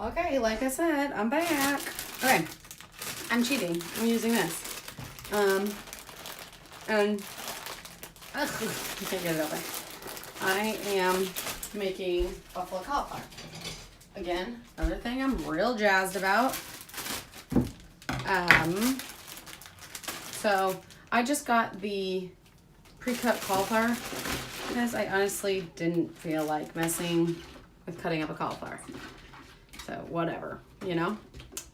Okay, like I said, I'm back. Okay, I'm cheating. I'm using this. And I can't get it open. I am making buffalo cauliflower. Again, another thing I'm real jazzed about. So I just got the pre-cut cauliflower because I honestly didn't feel like messing with cutting up a cauliflower. So whatever, you know?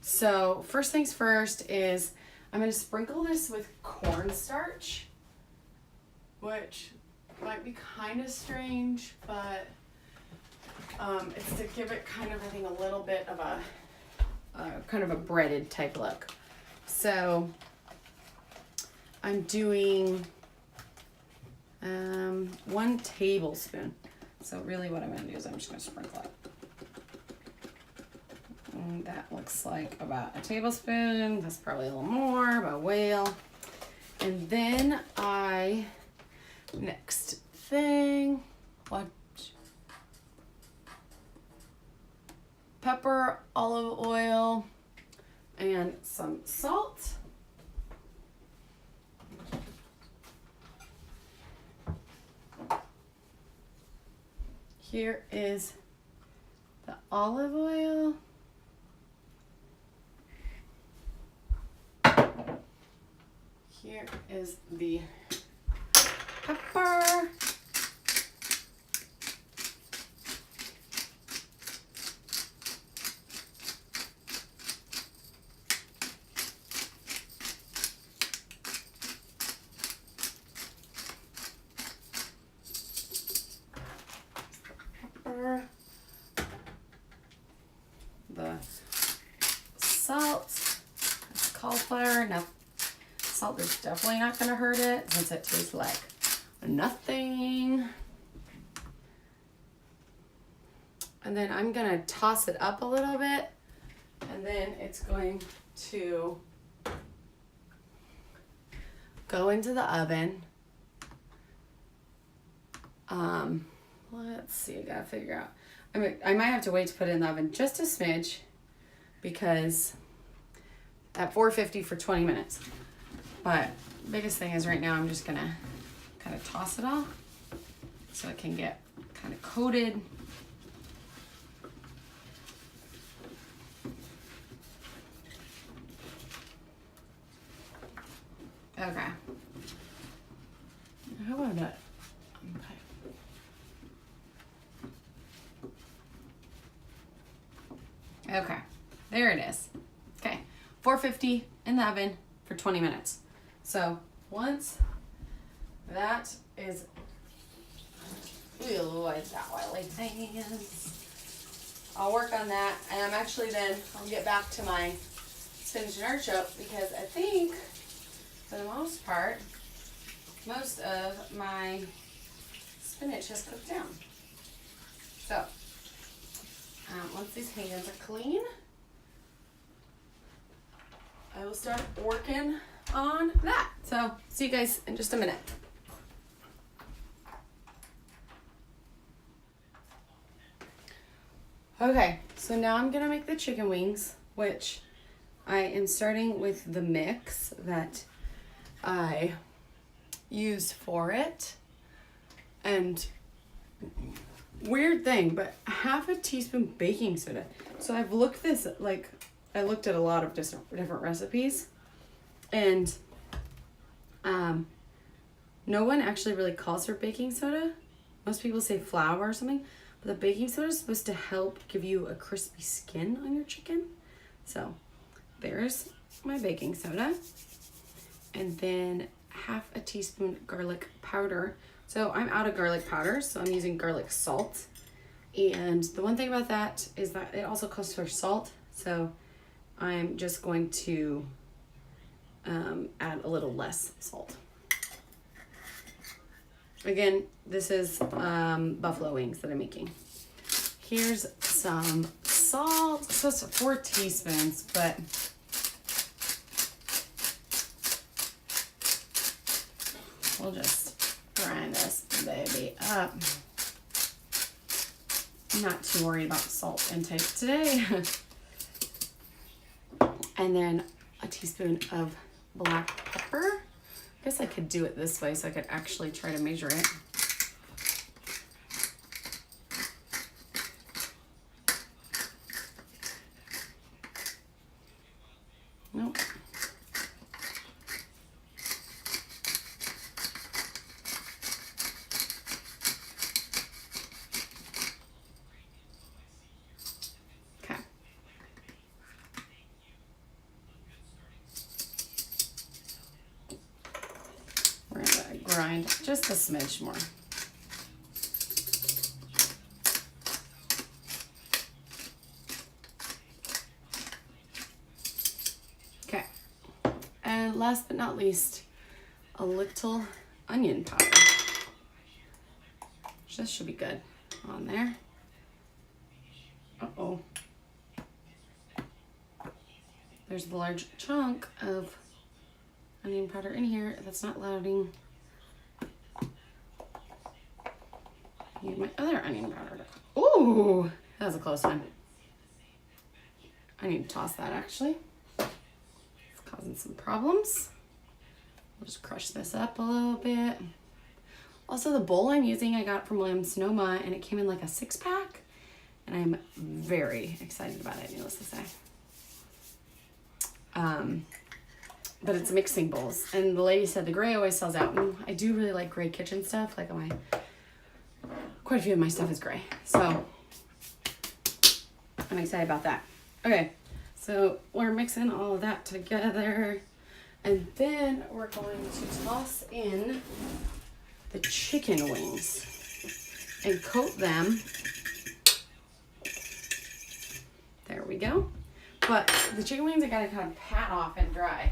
So first things first is I'm going to sprinkle this with cornstarch, which might be kind of strange, but it's to give it kind of, I think, a little bit of a kind of a breaded type look. So I'm doing 1 tablespoon. So really what I'm going to do is I'm just going to sprinkle it. And that looks like about a tablespoon. That's probably a little more, but whale. And then next thing, what? Pepper, olive oil, and some salt. Here is the olive oil. Here is the pepper. The salt, cauliflower. Now, salt is definitely not going to hurt it since it tastes like nothing. And then I'm going to toss it up a little bit, and then it's going to go into the oven. Let's see, I gotta figure out. I might have to wait to put it in the oven just a smidge because at 450 for 20 minutes. But biggest thing is right now I'm just gonna kind of toss it all so it can get kind of coated. Okay. How about that? Okay, there it is. Okay, 450 in the oven for 20 minutes. So once that is, ooh, I've got oily hands. I'll work on that, and I'm actually then, I'll get back to my spinach and artichoke because I think, for the most part, most of my spinach has cooked down. So, once these hands are clean, I will start working on that. So, see you guys in just a minute. Okay, so now I'm gonna make the chicken wings, which I am starting with the mix that I used for it. And weird thing, but half a teaspoon baking soda. So I've looked this, like, I looked at a lot of different recipes, and no one actually really calls for baking soda. Most people say flour or something, but the baking soda is supposed to help give you a crispy skin on your chicken. So there's my baking soda, and then half a teaspoon garlic powder. So I'm out of garlic powder, so I'm using garlic salt. And the one thing about that is that it also calls for salt. So I'm just going to add a little less salt. Again, this is buffalo wings that I'm making. Here's some salt. So it's 4 teaspoons, but we'll just grind this baby up. not too worried about salt intake today. And then a teaspoon of black pepper. I guess I could do it this way so I could actually try to measure it. Nope. Okay. We're gonna grind just a smidge more. Okay. And last but not least, a little onion powder. This should be good on there. Uh-oh. There's the large chunk of onion powder in here that's not loading. Need my other onion powder. Ooh, that was a close one. I need to toss that actually. It's causing some problems. I'll just crush this up a little bit. Also, the bowl I'm using I got from Williams Sonoma, and it came in like a 6-pack, and I'm very excited about it, needless to say. But it's mixing bowls, and the lady said the gray always sells out, and I do really like gray kitchen stuff. Like quite a few of my stuff is gray, so I'm excited about that. Okay, so we're mixing all of that together, and then we're going to toss in the chicken wings and coat them. There we go. But the chicken wings I gotta kind of pat off and dry.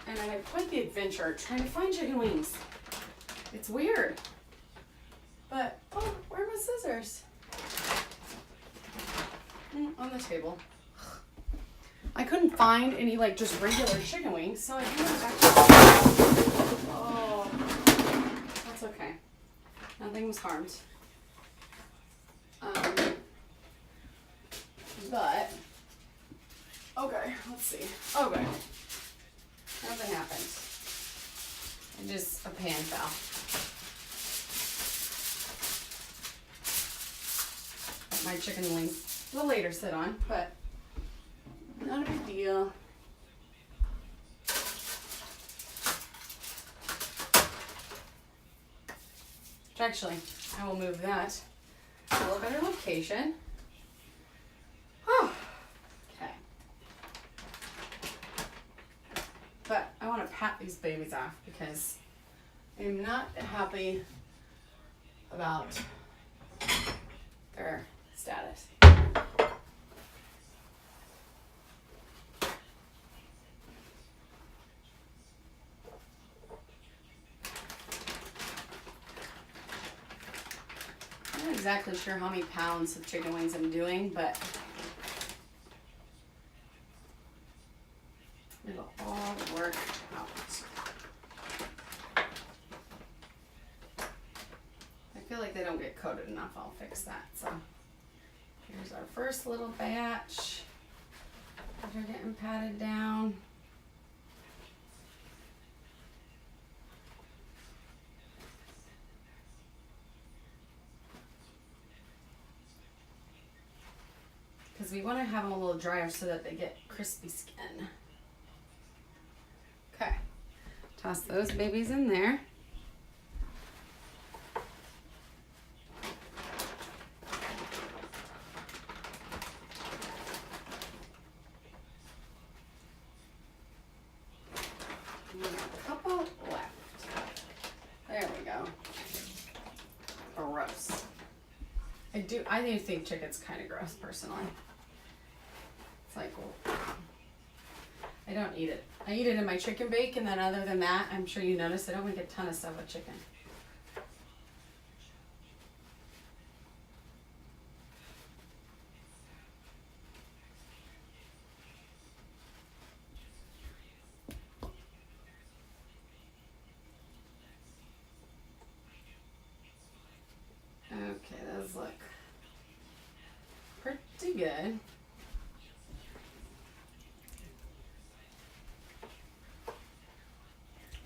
And I had quite the adventure trying to find chicken wings. It's weird. But, oh, where are my scissors? On the table. I couldn't find any like just regular chicken wings, so I ended up actually. Oh, that's okay. Nothing was harmed. But okay, let's see. Okay, nothing happened. Just a pan fell. My chicken wings will later sit on, but. Not a big deal. Actually, I will move that to a little better location. Oh, okay. But I want to pat these babies off because I'm not happy about their status. I'm not exactly sure how many pounds of chicken wings I'm doing, but it'll all work out. I feel like they don't get coated enough. I'll fix that. So here's our first little batch. They're getting patted down. Because we want to have them a little drier so that they get crispy skin. Okay, toss those babies in there. And we got a couple left. There we go. Gross. I do think chicken's kind of gross personally. It's like, well, I don't eat it. I eat it in my chicken bake, and then other than that, I'm sure you notice I don't make a ton of stuff with chicken. good.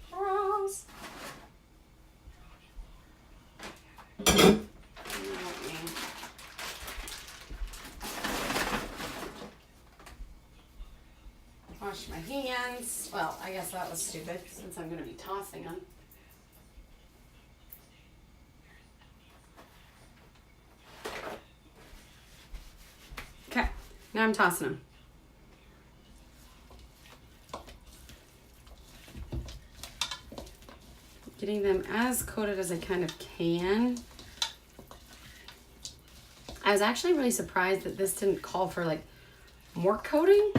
Gross. Wash my hands. Well, I guess that was stupid since I'm going to be tossing them. Okay, now I'm tossing them. Getting them as coated as I kind of can. I was actually really surprised that this didn't call for like more coating,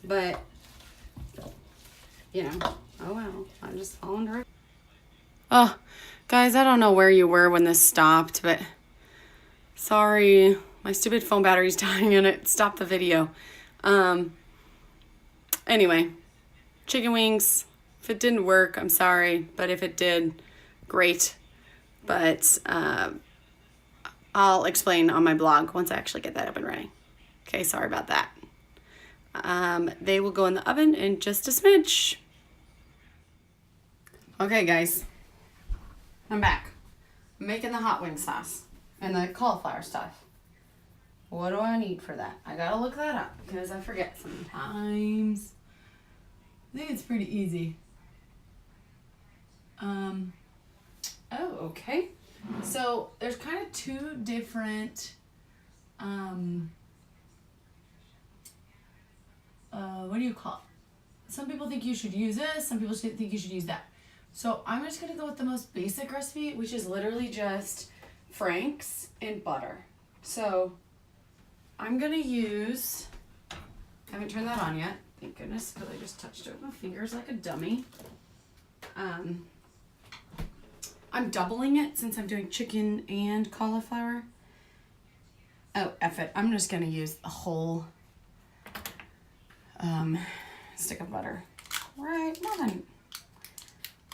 but you know, oh well, I'm just following directions. Oh, guys, I don't know where you were when this stopped, but sorry, my stupid phone battery's dying and it stopped the video. Anyway, chicken wings. If it didn't work, I'm sorry, but if it did, great. But I'll explain on my blog once I actually get that up and running. Okay, sorry about that. They will go in the oven in just a smidge. Okay, guys, I'm back. I'm making the hot wing sauce and the cauliflower stuff. What do I need for that? I gotta look that up because I forget sometimes. I think it's pretty easy. Oh, okay. So there's kind of two different, what do you call it? Some people think you should use this, some people think you should use that. So I'm just gonna go with the most basic recipe, which is literally just Frank's and butter. So I'm gonna use, I haven't turned that on yet, thank goodness, because I just touched it with my fingers like a dummy. I'm doubling it since I'm doing chicken and cauliflower. Oh, F it. I'm just going to use a whole stick of butter. Right, more than,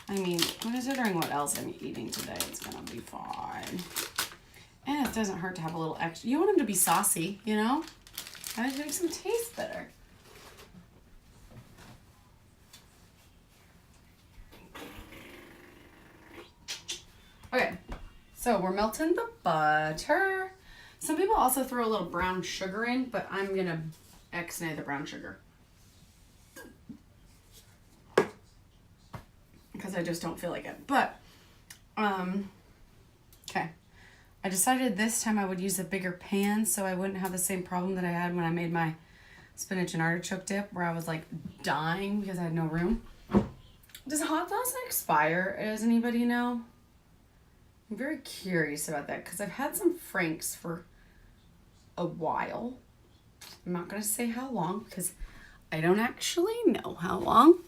I mean, considering what else I'm eating today, it's going to be fine. And it doesn't hurt to have a little extra. You want them to be saucy, you know? That makes them taste better. Okay, so we're melting the butter. Some people also throw a little brown sugar in, but I'm gonna ex-nay the brown sugar. Because I just don't feel like it. But, okay. I decided this time I would use a bigger pan so I wouldn't have the same problem that I had when I made my spinach and artichoke dip, where I was like dying because I had no room. Does hot sauce expire? Does anybody know? I'm very curious about that because I've had some Frank's for a while. I'm not going to say how long because I don't actually know how long.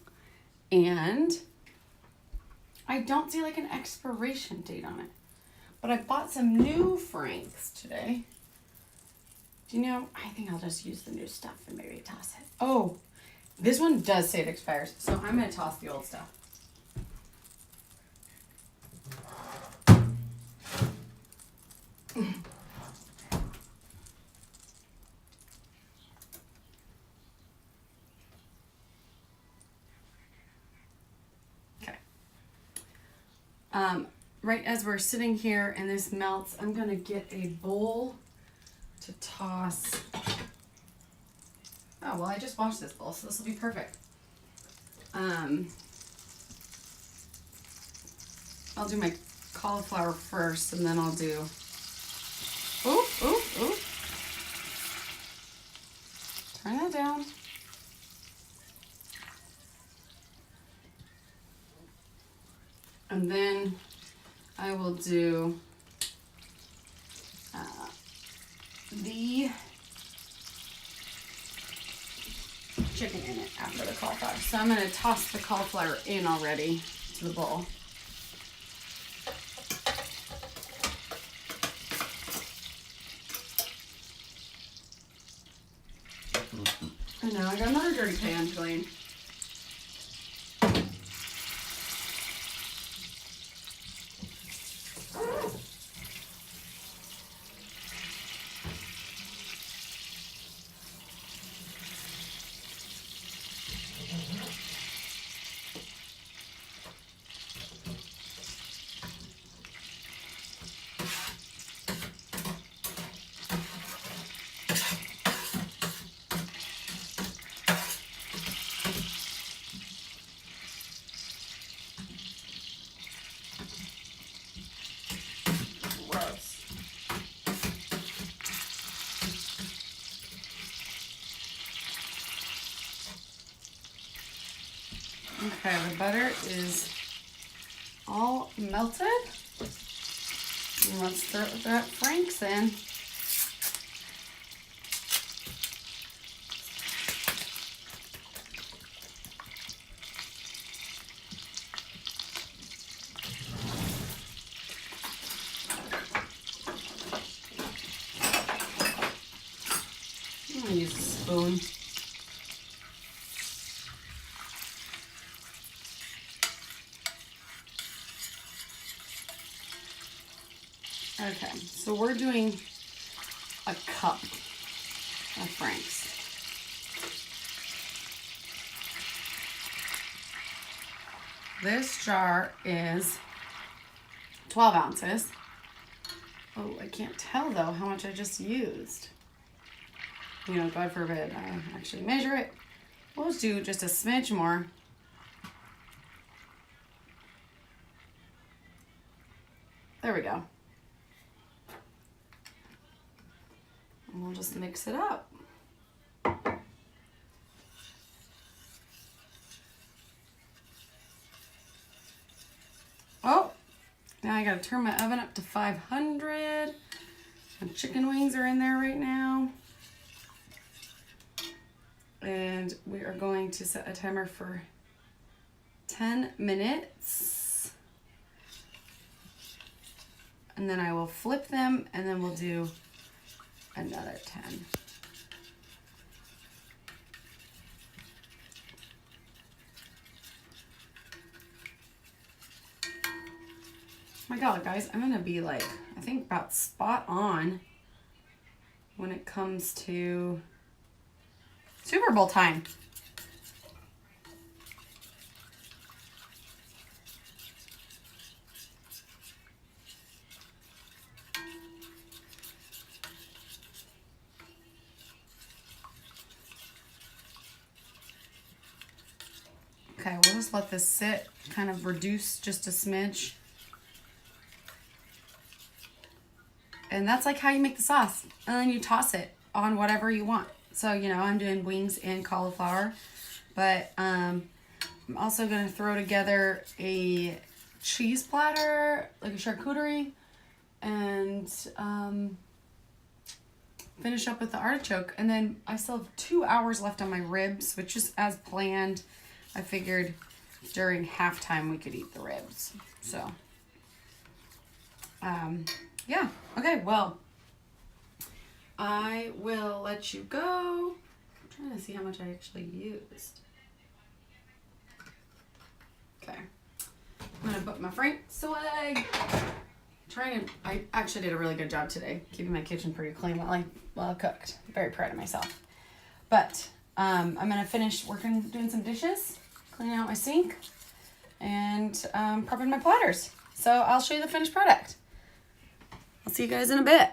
And I don't see like an expiration date on it. But I bought some new Frank's today. Do you know, I think I'll just use the new stuff and maybe toss it. Oh, this one does say it expires. So I'm going to toss the old stuff. Okay. Right as we're sitting here and this melts, I'm gonna get a bowl to toss. Oh, well, I just washed this bowl, so this will be perfect. I'll do my cauliflower first, and then I'll do, ooh, ooh, ooh. Turn that down. And then I will do the chicken in it after the cauliflower. So I'm going to toss the cauliflower in already to the bowl. And now I got another dirty pan to clean. Okay, the butter is all melted. And let's throw that Frank's in. I'm gonna use a spoon. Okay, so we're doing a cup of Frank's. This jar is 12 ounces. Oh, I can't tell though how much I just used. You know, God forbid I actually measure it. We'll just do just a smidge more. There we go. And we'll just mix it up. Oh, now I gotta turn my oven up to 500. My chicken wings are in there right now. And we are going to set a timer for 10 minutes. And then I will flip them and then we'll do another 10. My God, guys, I'm gonna be like, I think about spot on when it comes to Super Bowl time. Okay, we'll just let this sit, kind of reduce just a smidge. And that's like how you make the sauce. And then you toss it on whatever you want. So, you know, I'm doing wings and cauliflower. But I'm also going to throw together a cheese platter, like a charcuterie. And finish up with the artichoke. And then I still have 2 hours left on my ribs, which is as planned. I figured during halftime we could eat the ribs. So, yeah. Okay, well, I will let you go. I'm trying to see how much I actually used. Okay. I'm going to put my Frank's away. I actually did a really good job today, keeping my kitchen pretty clean while cooked. Very proud of myself. But I'm going to finish doing some dishes, cleaning out my sink, and prepping my platters. So I'll show you the finished product. I'll see you guys in a bit.